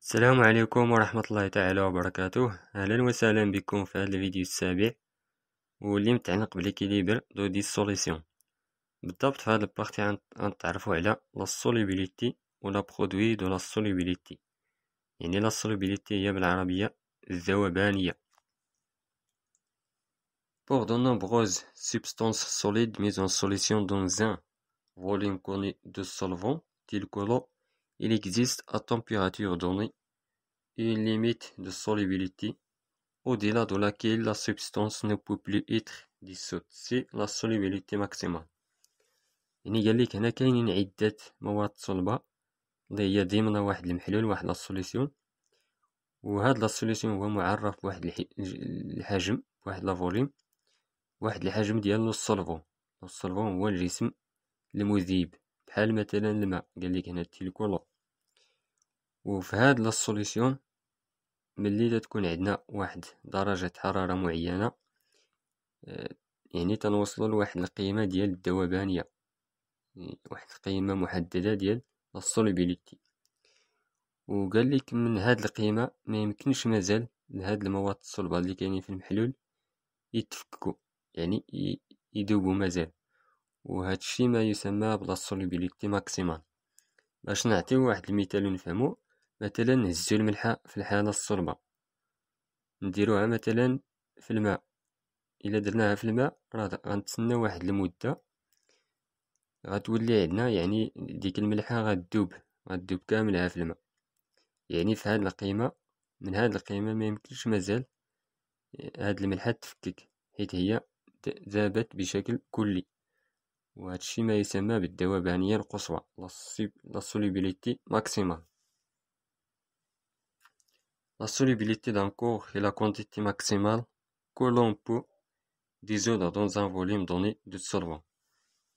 السلام عليكم ورحمة الله تعالى وبركاته. أهلا وسهلا بكم في هذا الفيديو السابع واللي متعلق بالإكيليبر دو دي سوليسيون. بالضبط في هذا البارتي غنتعرفوا على لا سوليبيليتي و لا برودوي دو لا سوليبيليتي، يعني لا سوليبيليتي هي بالعربية الذوبانية. Pour de nombreuses substances solides mises en solution dans un volume connu de solvant tel que l'eau, il existe à température donnée une limite de solubilité au-delà de laquelle la substance ne peut plus être dissoute. C'est la solubilité maximale. يعني قالك هنا كاينين عدة مواد صلبة اللي هي ضمن واحد المحلول، واحد لا سوليسيون، وهاد لا سوليسيون هو معرف بواحد الحجم، بواحد لا فوليوم، واحد الحجم ديال السولفون. السولفون هو الجسم المذيب بحال مثلا الماء، قالك هنا تيلكولو. وفي هاد لا سوليسيون ملي تكون عندنا واحد درجة حرارة معينة، يعني تنوصلوا لواحد القيمة ديال الذوبانية، واحد القيمة محددة ديال السوليبيليتي. وقال لك من هاد القيمة ما يمكنش مازال لهاد المواد الصلبة اللي كاينين في المحلول يتفككوا، يعني يذوبوا مازال، وهاد الشيء ما يسمى بلا سوليبيليتي ماكسيمال. باش نعطيو واحد المثال ونفهمو، مثلا نهزو الملحة في الحالة الصلبة، نديروها مثلا في الماء. الا درناها في الماء راه غنتسنى واحد المدة، غتولي عندنا يعني ديك الملحة غتذوب كاملها في الماء. يعني في هاد القيمة، من هاد القيمة ما يمكنش مازال هاد الملحة تفكك، حيت هي ذابت بشكل كلي، وهاد الشيء ما يسمى بالذوبانية القصوى، لا solubilité maximale. La solubilité d'un corps est la quantité maximale que l'on peut dissoudre dans un volume donné de solvant.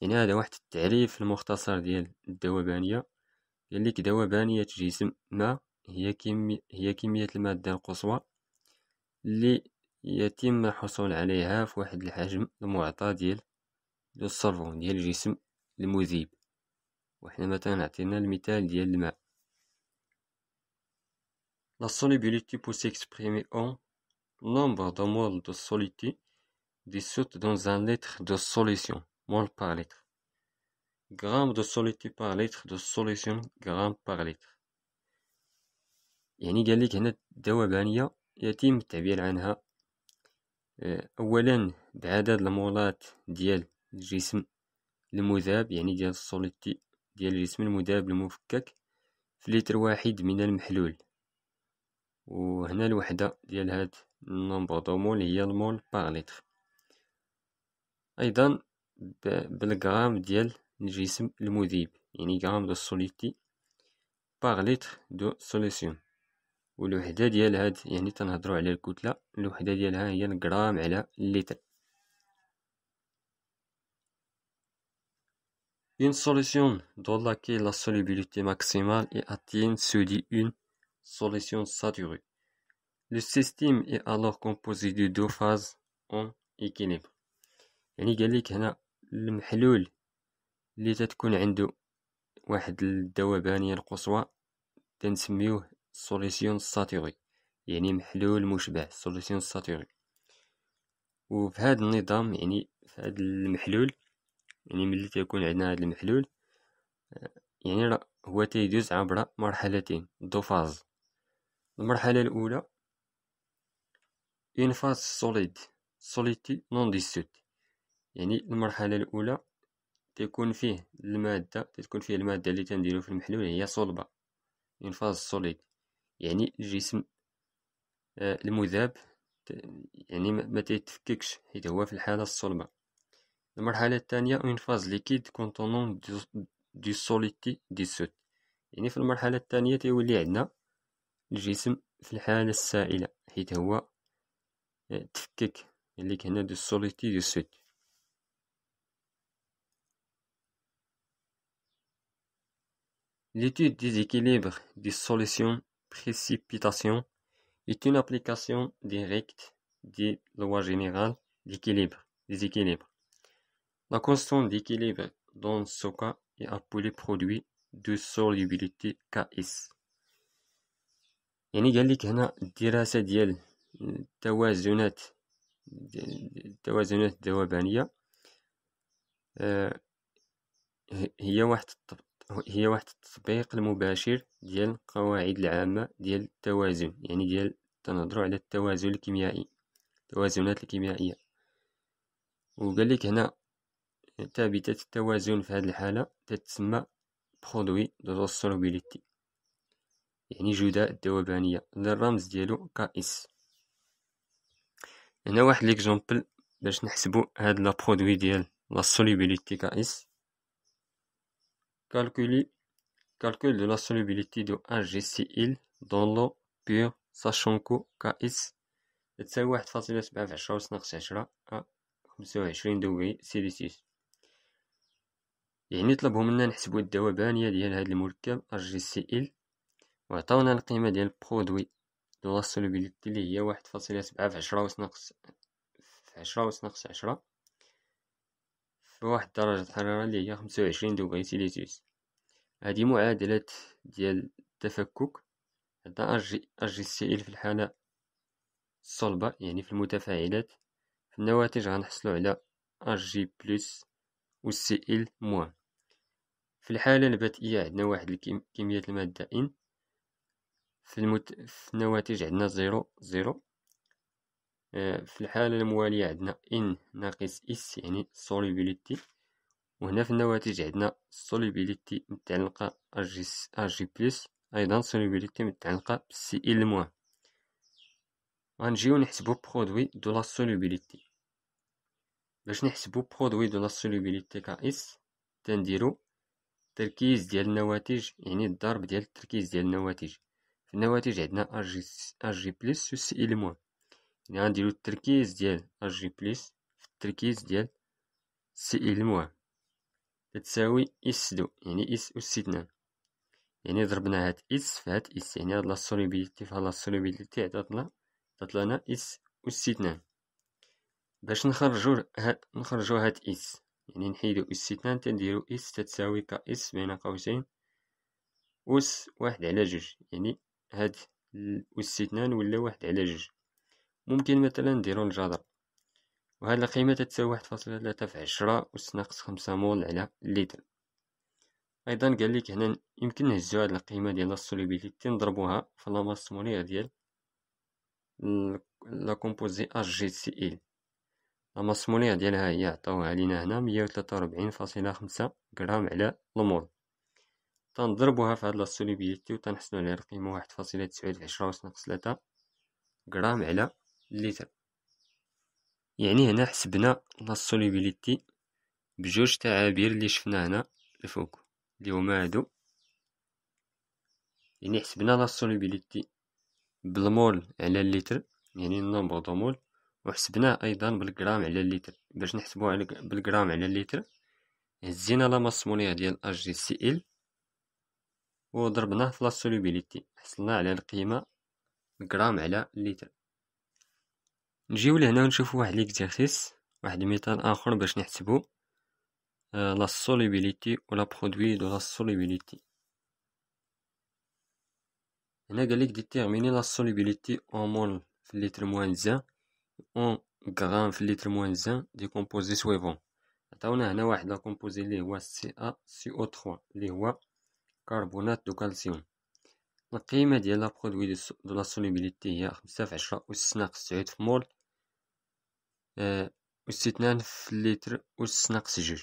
يعني هذا واحد التعريف المختصر ديال الذوبانية. قالك ذوبانية جسم ما هي كمية المادة القصوى اللي يتم الحصول عليها في واحد الحجم المعطى ديال السولفون، ديال الجسم المذيب. وحنا مثلا عطينا المثال ديال الماء. La solubilité peut s'exprimer en nombre de moles de soluté dissoute dans un litre de solution, mol par litre. Gramme de soluté par litre de solution, gramme par litre. يعني قالك هنا الذوبانية يتم التعبير عنها أولا بعدد المولات ديال الجسم المذاب، يعني ديال السوليتي ديال الجسم المذاب المفكك في لتر واحد من المحلول. وهنا الوحدة ديال هاد النومبر دو مول هي المول باغ لتر. أيضا بالغرام ديال الجسم المذيب، يعني غرام دو سوليتي باغ لتر دو سوليسيون. والوحدة ديال هاد، يعني تنهضرو على الكتلة، الوحدة ديالها هي الغرام على اللتر. Une solution dans laquelle la solubilité maximale est atteinte se dit une solution saturée. Le système est alors composé de deux phases en équilibre. يعني قالك هنا المحلول اللي تتكون عنده واحد الذوبانية القصوى تنسميوه solution saturée، يعني محلول مشبع، solution saturée. وفي هذا النظام، يعني في هذا المحلول، يعني ملي تيكون عندنا هذا المحلول، يعني هو تيدوز عبر مرحلتين، دو فاز. المرحلة الأولى une phase solide solidité non dissoute، يعني المرحلة الأولى تكون فيه المادة اللي تنديرو في المحلول هي صلبة، une phase solide، يعني الجسم المذاب يعني ما تيتفككش حيت هو في الحالة الصلبة. المرحلة الثانية une phase liquide contenant du solidité dissoute، يعني في المرحلة الثانية تيولي عندنا الجسم في الحالة السائلة حيت هو تفكك، اللي هنا دو solidité dissoute. L'étude des équilibres des solutions précipitation est une application directe des lois générales des équilibres. La constante d'équilibre dans ce cas est appelée produit de solubilité Ks. يعني قال لك هنا الدراسة ديال التوازنات الذوبانية هي واحد التطبيق المباشر ديال القواعد العامة ديال التوازن، يعني ديال تنهضروا على التوازن الكيميائي، التوازنات الكيميائية. وقال لك هنا ثابتة التوازن في هذه الحالة تتسمى برودوي دو solubility، يعني جداء الذوبانية، الرمز ديالو KS. هنا واحد ليكزومبل باش نحسبو هاد لا برودوي ديال لا solubility KS. Calcul de la solubilité de HgCl dans l'eau pure sachant que KS تساوي 1.7 في 10 أس ناقص 10 25 دوغري سيلسيوس. يعني طلبوا منا نحسبو الذوبانية ديال هاد المركب HgCl، وعطاونا القيمة ديال برودوي دو لا solubilité اللي هي 1.7 في 10 أس ناقص 10 في واحد درجة حرارة اللي هي 25 دوغري سيلسيوس. هذه معادلة ديال التفكك. عندنا HgCl في الحالة الصلبة، يعني في المتفاعلات. في النواتج غنحصلو على Hg بلس و Cl موان. في الحالة البدئية عندنا واحد كمية المادة N. في النواتج عندنا 0. في الحالة الموالية عندنا N ناقص S، يعني solubility. وهنا في النواتج عندنا solubility متعلقة Hg بلس، أيضا solubility متعلقة ب Cl موان. غنجيو نحسبو برودوي دو لا solubility. باش نحسبو برودوي دو لا solubility KS تنديرو التركيز ديال النواتج، يعني الضرب ديال التركيز ديال النواتج. في النواتج عندنا Hg بلس و Cl موان، يعني غنديرو التركيز ديال Hg بلس في التركيز ديال Cl موان تتساوي S2، يعني S أس 2. يعني ضربنا هاد S في هاد S، يعني هاد لا solubility في هاد لا solubility عطاتلنا S أس 2. باش نخرجو هاد اس، يعني نحيدو اس 2 تنديرو اس تتساوي كاس بين قوسين أس 1/2، يعني هاد أس 2 ولا 1/2. ممكن مثلا نديرو الجذر، وهاد القيمة تتساوي 1.3 في 10 أس ناقص 5 مول على اللتر. أيضا قالك هنا يمكن نهزو هاد القيمة ديال السوليبيليتي نضربوها في لا ماس مولير ديال لا كومبوزي HgCl. لا ماس مولير ديالها هي عطاوها لينا هنا 143.5 غرام على المول. تنضربوها في هاد لا solubility و تنحصلو على القيمة 1.9 في 10 أس ناقص 3 غرام على اللتر. يعني هنا حسبنا لا solubility بجوج تعابير اللي شفنا هنا الفوق اللي هما هادو. يعني حسبنا لا solubility بالمول على اللتر، يعني النومبر دو مول، وحسبناه ايضا بالغرام على اللتر. باش نحسبوه بالغرام على اللتر هزينا لا ماس مولير ديال HgCl وضربناه في لا solubility، حصلنا على القيمة غرام على اللتر. نجيو لهنا ونشوفو واحد ليكزارسيس، واحد المثال اخر باش نحسبو لا solubility و لا برودوي دو لا solubility. هنا قالك ديتيرميني لا solubility en mol في اللتر موان زان en غرام في اللتر موان زان دي كومبوزي سويفون. عطاونا هنا واحد لا كومبوزي اللي هو CaCO3 اللي هو كربونات دو كالسيوم. القيمة ديال لا برودوي دو لا solubility هي 5 في 10 أس ناقص 9 في مول أس 2 في اللتر أس ناقص 2.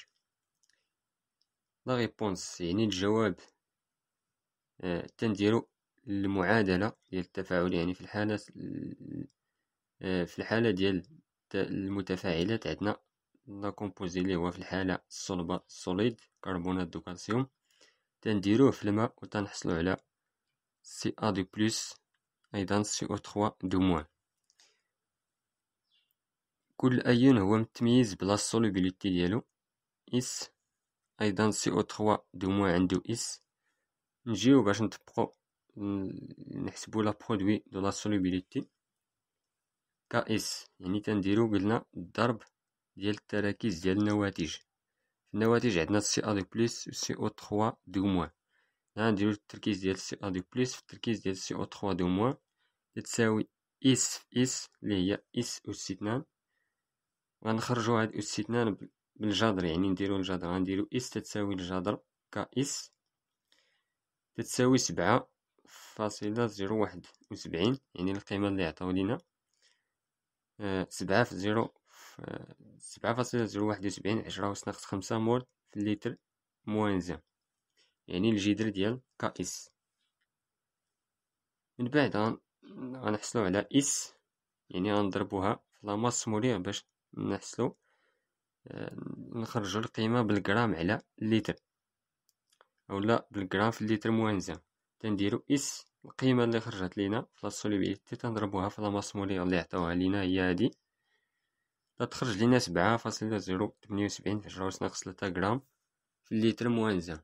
لا ريبونس يعني الجواب تنديرو المعادلة ديال التفاعل. يعني في الحالة ديال المتفاعلات عندنا لا كومبوزي اللي هو في الحالة الصلبة سوليد كربونات دو كالسيوم تنديروه في الماء و تنحصلو على Ca دو بلس أيضا CO3 دو موان. كل أيون هو متميز بلا solubility ديالو S، أيضا CO3 دو موان عندو S. نجيو باش نطبقو نحسبو لا برودوي دو لا solubility KS، يعني تنديرو قلنا الضرب ديال التراكيز ديال النواتج. في النواتج عندنا Ca دو بلس و CO3 دو موان، ها نديرو التركيز ديال سي ا دو بلس في التركيز ديال سي او 3 دو موان تساوي اس في اس اللي هي اس أس 2. غنخرجو هاد أس 2 بالجذر، يعني نديرو الجذر، غنديرو اس تتساوي الجذر ك اس تتساوي 7.071، يعني القيمة اللي عطاو لينا 7.071 10⁻⁵ مول في الليتر موان زان، يعني الجذر ديال ك اس. من بعد غنحصلو على اس، يعني غنضربوها في لا ماس مولير باش نحصلو نخرجو القيمة بالغرام على الليتر، اولا بالغرام في الليتر موان زان. تنديرو اس القيمة اللي خرجت لينا في لا سوليبيليتي تنضربوها في لا ماس مولير اللي عطاوها لينا هي هادي، تخرج لينا 7.078 في 10⁻³ غرام في الليتر موان زان.